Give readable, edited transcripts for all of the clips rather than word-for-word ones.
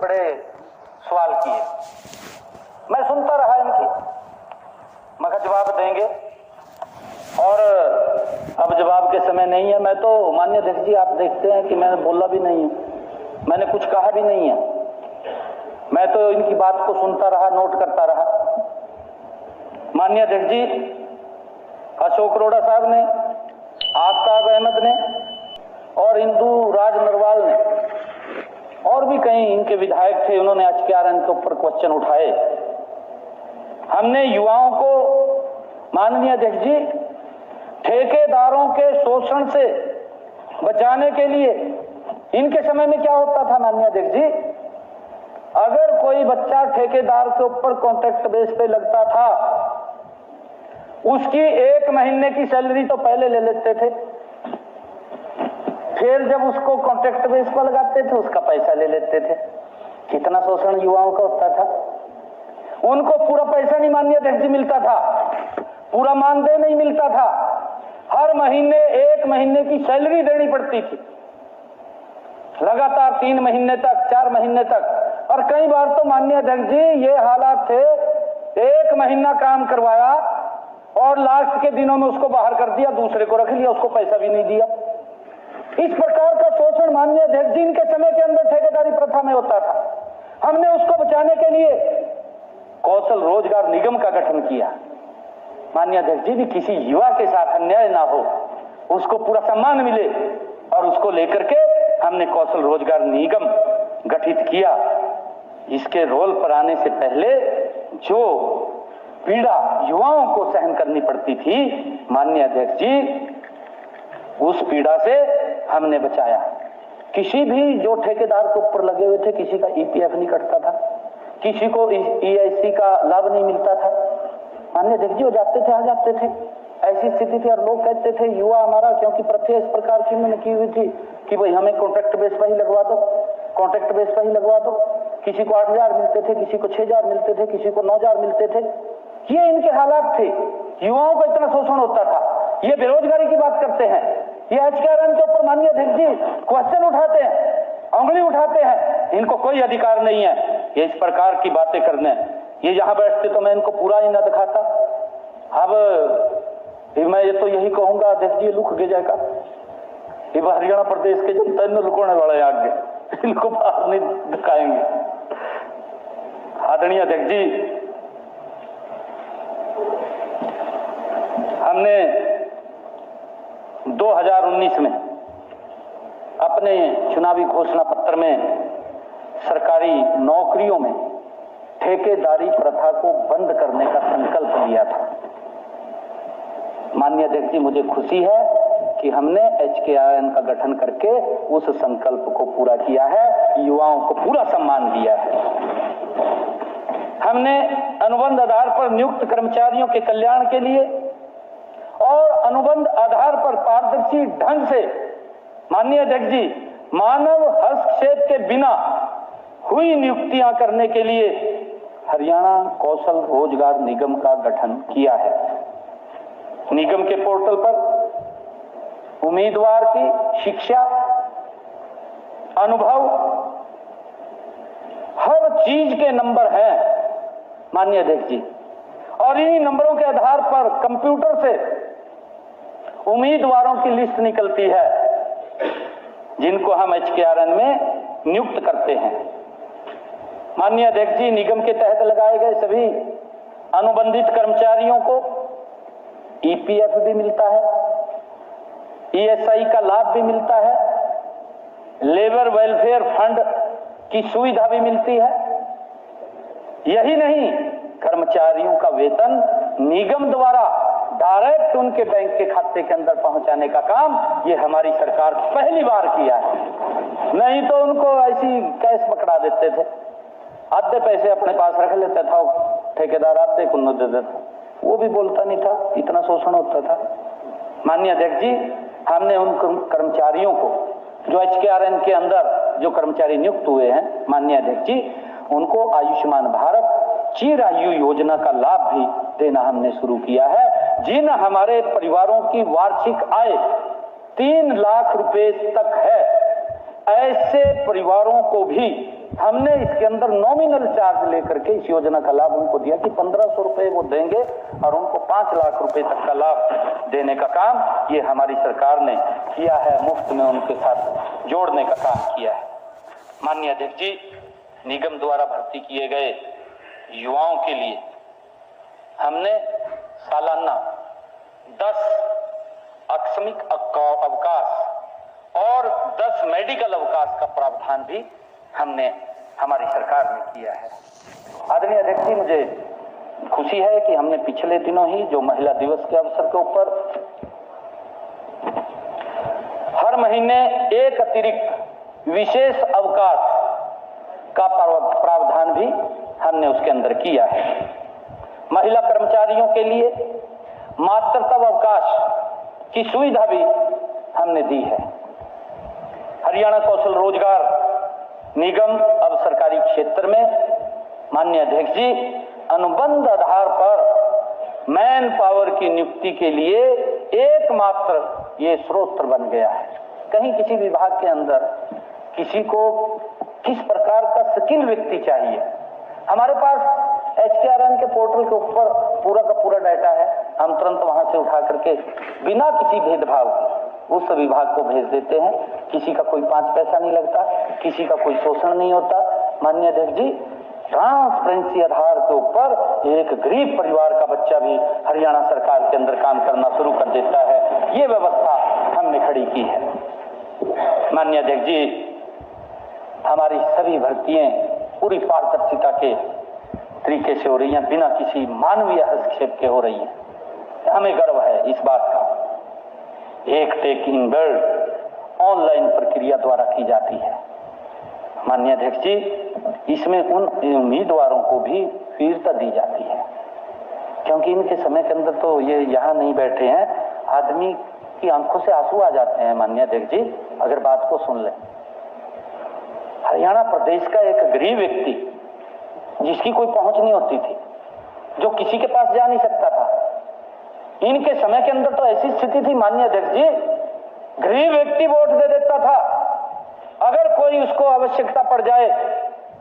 बड़े सवाल किए। मैं सुनता रहा इनकी, मगर जवाब देंगे, और अब जवाब के समय नहीं है। मैं तो माननीय अध्यक्ष जी, आप देखते हैं कि मैंने बोला भी नहीं है, मैंने कुछ कहा भी नहीं है। मैं तो इनकी बात को सुनता रहा, नोट करता रहा। माननीय अध्यक्ष जी, अशोक अरोड़ा साहब ने, आफ्ताब अहमद ने और इंदू राज नरवाल ने और भी कई इनके विधायक थे, उन्होंने HKRN के ऊपर क्वेश्चन उठाए। हमने युवाओं को, माननीय अध्यक्ष जी, ठेकेदारों के शोषण से बचाने के लिए, इनके समय में क्या होता था माननीय अध्यक्ष जी, अगर कोई बच्चा ठेकेदार के ऊपर कॉन्ट्रैक्ट बेस पे लगता था, उसकी 1 महीने की सैलरी तो पहले ले लेते थे, फिर जब उसको कॉन्ट्रैक्ट बेस पर लगाते थे उसका पैसा ले लेते थे। कितना शोषण युवाओं का होता था। उनको पूरा पैसा नहीं माननीय अध्यक्ष जी मिलता था, पूरा मानदेय नहीं मिलता था, हर महीने 1 महीने की सैलरी देनी पड़ती थी, लगातार 3 महीने तक, 4 महीने तक। और कई बार तो माननीय अध्यक्ष जी ये हालात थे, 1 महीना काम करवाया और लास्ट के दिनों में उसको बाहर कर दिया, दूसरे को रख लिया, उसको पैसा भी नहीं दिया। इस प्रकार का शोषण माननीय अध्यक्ष जी इनके समय के अंदर ठेकेदारी प्रथा में होता था। हमने उसको बचाने के लिए कौशल रोजगार निगम का गठन किया। माननीय अध्यक्ष जी, भी किसी युवा के साथ अन्याय ना हो, उसको पूरा सम्मान मिले, और उसको लेकर के हमने कौशल रोजगार निगम गठित किया। इसके रोल पर आने से पहले जो पीड़ा युवाओं को सहन करनी पड़ती थी, माननीय अध्यक्ष जी, उस पीड़ा से हमने बचाया। किसी भी जो ठेकेदार के ऊपर लगे हुए थे, किसी का EPF नहीं कटता था, किसी को EIC का लाभ नहीं मिलता था। माननीय अध्यक्ष जी, वो जाते थे, आ जाते थे, ऐसी स्थिति थी। और लोग कहते थे युवा हमारा, क्योंकि प्रथा इस प्रकार की उन्होंने की हुई थी कि भाई हमें कॉन्ट्रैक्ट बेस पर ही लगवा दो, कॉन्ट्रैक्ट बेस पर ही लगवा दो। किसी को 8,000 मिलते थे, किसी को 6,000 मिलते थे, किसी को 9,000 मिलते थे। ये इनके हालात थे। युवाओं को इतना शोषण होता था। ये बेरोजगारी की बात करते हैं, ये HKRN के ऊपर माननीय अध्यक्ष जी क्वेश्चन उठाते हैं, उंगली उठाते हैं। इनको कोई अधिकार नहीं है ये इस प्रकार की बातें करने। ये यहां बैठते तो मैं इनको पूरा ही न दिखाता। अब मैं ये तो यही कहूंगा अध्यक्ष जी, लुक गए जाएगा ये हरियाणा प्रदेश के जनता में लुकोने वाले आगे, इनको बाहर नहीं दिखाएंगे। आदरणीय अध्यक्ष जी, हमने 2019 में अपने चुनावी घोषणा पत्र में सरकारी नौकरियों में ठेकेदारी प्रथा को बंद करने का संकल्प लिया था। माननीय अध्यक्ष जी, मुझे खुशी है कि हमने HKRN का गठन करके उस संकल्प को पूरा किया है, युवाओं को पूरा सम्मान दिया है। हमने अनुबंध आधार पर नियुक्त कर्मचारियों के कल्याण के लिए और अनुबंध आधार पर पारदर्शी ढंग से, माननीय अध्यक्ष जी, मानव हस्तक्षेप के बिना हुई नियुक्तियां करने के लिए हरियाणा कौशल रोजगार निगम का गठन किया है। निगम के पोर्टल पर उम्मीदवार की शिक्षा, अनुभव, हर चीज के नंबर हैं माननीय अध्यक्ष जी, और इन्हीं नंबरों के आधार पर कंप्यूटर से उम्मीदवारों की लिस्ट निकलती है जिनको हम HKRN में नियुक्त करते हैं। माननीय अध्यक्ष जी, निगम के तहत लगाए गए सभी अनुबंधित कर्मचारियों को EPF भी मिलता है, ESI का लाभ भी मिलता है, लेबर वेलफेयर फंड की सुविधा भी मिलती है। यही नहीं, कर्मचारियों का वेतन निगम द्वारा डायरेक्ट उनके बैंक के खाते के अंदर पहुंचाने का काम ये हमारी सरकार पहली बार किया है। नहीं तो उनको ऐसी कैश पकड़ा देते थे, आधे पैसे अपने पास रख लेता था ठेकेदार, आधे को न दे देता, वो भी बोलता नहीं था, इतना शोषण होता था। माननीय अध्यक्ष जी, हमने उन कर्मचारियों को जो HKRN के अंदर जो कर्मचारी नियुक्त हुए हैं, माननीय अध्यक्ष जी, उनको आयुष्मान भारत चिरायु योजना का लाभ भी देना हमने शुरू किया है। जिन हमारे परिवारों की वार्षिक आय 3 लाख रुपए तक है, ऐसे परिवारों को भी हमने इसके अंदर नॉमिनल चार्ज लेकर के इस योजना का लाभ उनको दिया कि 1500 रुपए वो देंगे और उनको 5 लाख रुपए तक का लाभ देने का काम ये हमारी सरकार ने किया है, मुफ्त में उनके साथ जोड़ने का काम किया है। माननीय अध्यक्ष जी, निगम द्वारा भर्ती किए गए युवाओं के लिए हमने सालाना 10 आकस्मिक अवकाश और 10 मेडिकल अवकाश का प्रावधान भी हमने हमारी सरकार ने किया है। आदरणीय अध्यक्ष जी, मुझे खुशी है कि हमने पिछले दिनों ही जो महिला दिवस के अवसर के ऊपर हर महीने एक अतिरिक्त विशेष अवकाश का प्रावधान भी हमने उसके अंदर किया है। महिला कर्मचारियों के लिए मातृत्व अवकाश की सुविधा भी हमने दी है। हरियाणा कौशल रोजगार निगम अब सरकारी क्षेत्र में माननीय अध्यक्ष जी अनुबंध आधार पर मैन पावर की नियुक्ति के लिए एकमात्र ये स्रोत बन गया है। कहीं किसी विभाग के अंदर किसी को किस प्रकार का स्किल व्यक्ति चाहिए, हमारे पास HKRN के पोर्टल के ऊपर पूरा का पूरा डाटा है। हम तुरंत वहां से उठा करके बिना किसी भेदभाव के उस विभाग को भेज देते हैं। किसी का कोई 5 पैसा नहीं लगता, किसी का कोई शोषण नहीं होता। माननीय अध्यक्ष जी, ट्रांसपेरेंसी आधार के ऊपर एक गरीब परिवार का बच्चा भी हरियाणा सरकार के अंदर काम करना शुरू कर देता है। ये व्यवस्था हमने खड़ी की है। माननीय अध्यक्ष जी, हमारी सभी भर्तियां पूरी पारदर्शिता के तरीके से हो रही हैं, बिना किसी मानवीय हस्तक्षेप के हो रही हैं। हमें गर्व है इस बात का। एक टेक इन बिल्ड ऑनलाइन प्रक्रिया द्वारा की जाती है। माननीय अध्यक्ष जी, इसमें उन उम्मीदवारों को भी वीरता दी जाती है, क्योंकि इनके समय के अंदर तो ये यहाँ नहीं बैठे हैं, आदमी की आंखों से आंसू आ जाते हैं। माननीय अध्यक्ष जी, अगर बात को सुन लें, हरियाणा प्रदेश का एक गरीब व्यक्ति जिसकी कोई पहुंच नहीं होती थी, जो किसी के पास जा नहीं सकता था, इनके समय के अंदर तो ऐसी स्थिति थी माननीय अध्यक्ष जी, गरीब व्यक्ति वोट दे देता था। अगर कोई उसको आवश्यकता पड़ जाए,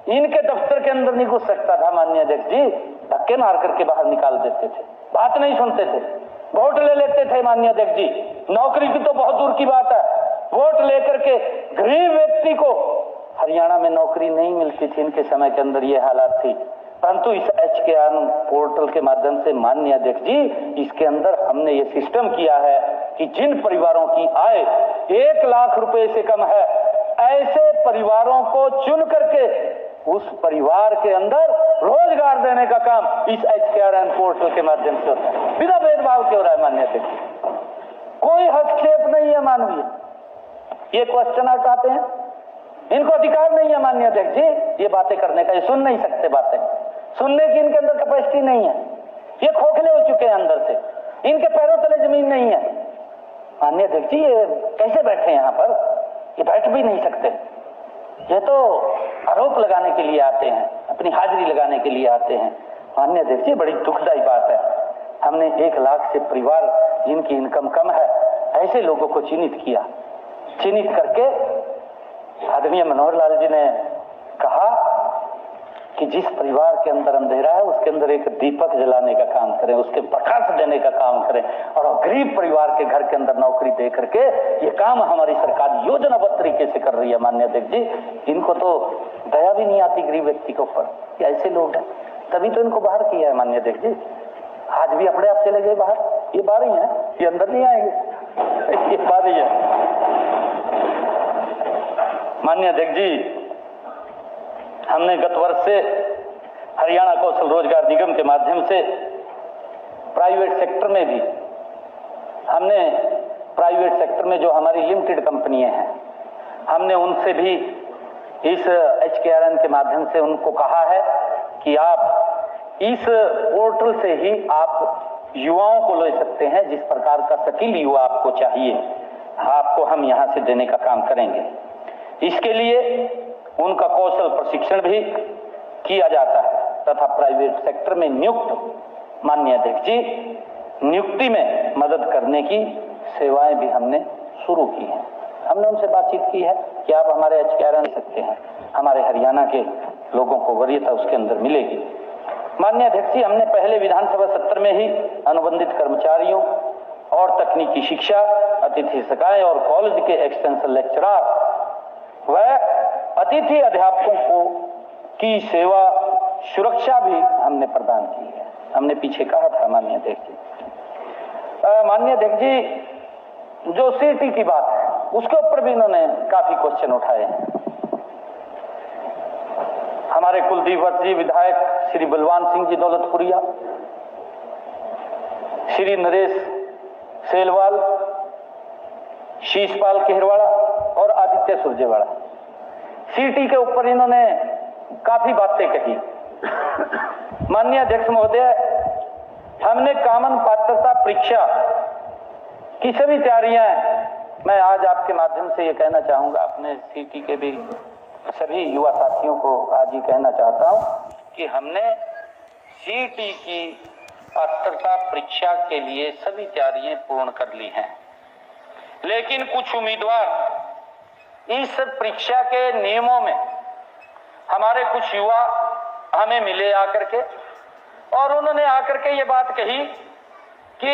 इनके दफ्तर के अंदर नहीं घुस सकता था। माननीय अध्यक्ष जी, धक्के मार करके बाहर निकाल देते थे, बात नहीं सुनते थे, वोट ले लेते थे। माननीय अध्यक्ष जी, नौकरी की तो बहुत दूर की बात है, वोट लेकर के गरीब व्यक्ति को हरियाणा में नौकरी नहीं मिलती थी। इनके समय के अंदर ये हालात थी, परंतु इस HKRN पोर्टल के माध्यम से माननीय अध्यक्ष जी, इसके अंदर हमने ये सिस्टम किया है कि जिन परिवारों की आय 1 लाख रुपए से कम है, ऐसे परिवारों को चुन करके उस परिवार के अंदर रोजगार देने का काम इस HKRN पोर्टल के माध्यम से होता है, बिना भेदभाव के हो रहा है। माननीय अध्यक्ष, कोई हस्तक्षेप नहीं है मानवीय। ये क्वेश्चन उठाते हैं, इनको अधिकार नहीं है माननीय अध्यक्ष जी ये बातें करने का, ये सुन नहीं सकते, बातें सुनने की इनके अंदर कैपेसिटी नहीं है। ये खोखले हो चुके हैं अंदर से, इनके पैरों तले जमीन नहीं है। माननीय अध्यक्ष जी, ये कैसे बैठे हैं यहाँ पर? ये बैठ भी नहीं सकते। ये तो आरोप लगाने के लिए आते हैं, अपनी हाजिरी लगाने के लिए आते हैं। माननीय अध्यक्ष जी, बड़ी दुखदायी बात है। हमने 1 लाख से परिवार जिनकी इनकम कम है, ऐसे लोगों को चिन्हित किया। चिन्हित करके आदरणीय मनोहर लाल जी ने कहा कि जिस परिवार के अंदर अंधेरा है, उसके अंदर एक दीपक जलाने का काम करें, उसके प्रकाश देने का काम करें, और गरीब परिवार के घर के अंदर नौकरी दे करके ये काम हमारी सरकार योजनाबद्ध तरीके से कर रही है। माननीय अध्यक्ष जी, इनको तो दया भी नहीं आती गरीब व्यक्ति के ऊपर, ऐसे लोग हैं, तभी तो इनको बाहर किया है। माननीय अध्यक्ष जी, आज भी अपने आप चले गए बाहर, ये बाहर ही है, ये अंदर नहीं आएंगे, ये बाहर ही है। माननीय अध्यक्ष जी, हमने गत वर्ष से हरियाणा कौशल रोजगार निगम के माध्यम से प्राइवेट सेक्टर में भी हमने प्राइवेट सेक्टर में जो हमारी लिमिटेड कंपनियां हैं, हमने उनसे भी इस HKRN के माध्यम से उनको कहा है कि आप इस पोर्टल से ही आप युवाओं को ले सकते हैं। जिस प्रकार का स्किल युवा आपको चाहिए, आपको हम यहाँ से देने का काम करेंगे। इसके लिए उनका कौशल प्रशिक्षण भी किया जाता है तथा प्राइवेट सेक्टर में नियुक्त माननीय अध्यक्ष जी नियुक्ति में मदद करने की सेवाएं भी हमने शुरू की हैं। हमने उनसे बातचीत की है। कि आप हमारे HKR आन सकते हैं, हमारे हरियाणा के लोगों को वरीयता उसके अंदर मिलेगी। माननीय अध्यक्ष जी, हमने पहले विधानसभा सत्र में ही अनुबंधित कर्मचारियों और तकनीकी शिक्षा, अतिथि शिक्षाएं और कॉलेज के एक्सटेंशन लेक्चरर व अतिथि अध्यापकों को की सेवा सुरक्षा भी हमने प्रदान की है। हमने पीछे कहा था माननीय अध्यक्ष जी। माननीय अध्यक्ष जी, जो सीटी की बात है उसके ऊपर भी इन्होंने काफी क्वेश्चन उठाए हैं। हमारे कुलदीप वत्स जी विधायक, श्री बलवान सिंह जी दौलतपुरिया, श्री नरेश सेलवाल, शीशपाल केहरवाड़ा और आदित्य सुरजेवाड़ा, सीटी के ऊपर इन्होंने काफी बातें कही। माननीय अध्यक्ष महोदय, हमने कॉमन पात्रता परीक्षा की सभी तैयारियां, मैं आज आपके माध्यम से ये कहना चाहूंगा, अपने सीटी के भी सभी युवा साथियों को आज ये कहना चाहता हूं कि हमने सीटी की पात्रता परीक्षा के लिए सभी तैयारियां पूर्ण कर ली हैं। लेकिन कुछ उम्मीदवार इस परीक्षा के नियमों में, हमारे कुछ युवा हमें मिले आकर के और उन्होंने आकर के ये बात कही कि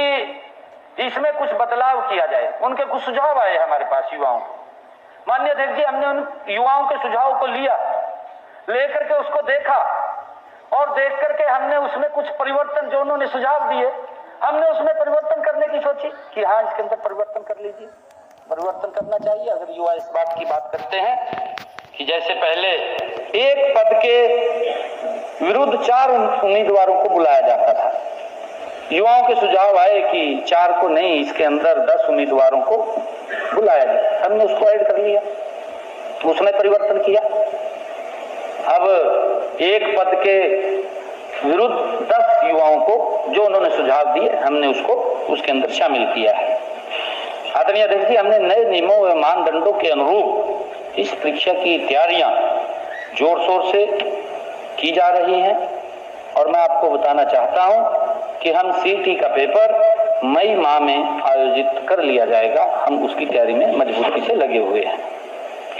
इसमें कुछ बदलाव किया जाए। उनके कुछ सुझाव आए हमारे पास युवाओं को। माननीय अध्यक्ष जी, हमने उन युवाओं के सुझाव को लिया, लेकर के उसको देखा और देख करके हमने उसमें कुछ परिवर्तन जो उन्होंने सुझाव दिए, हमने उसमें परिवर्तन करने की सोची कि हाँ, इसके अंदर परिवर्तन कर लीजिए, परिवर्तन करना चाहिए। अगर युवा इस बात की बात करते हैं कि जैसे पहले एक पद के विरुद्ध 4 उम्मीदवारों को बुलाया जाता था, युवाओं के सुझाव आए कि 4 को नहीं, इसके अंदर 10 उम्मीदवारों को बुलाया जाए। हमने उसको ऐड कर लिया, उसमें परिवर्तन किया। अब एक पद के विरुद्ध 10 युवाओं को जो उन्होंने सुझाव दिए, हमने उसको उसके अंदर शामिल किया है। आदरणीय अध्यक्ष जी, हमने नए नियमों व मानदंडों के अनुरूप इस परीक्षा की तैयारियां जोर शोर से की जा रही हैं और मैं आपको बताना चाहता हूं कि हम सीटी का पेपर मई माह में आयोजित कर लिया जाएगा। हम उसकी तैयारी में मजबूती से लगे हुए हैं।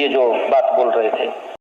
ये जो बात बोल रहे थे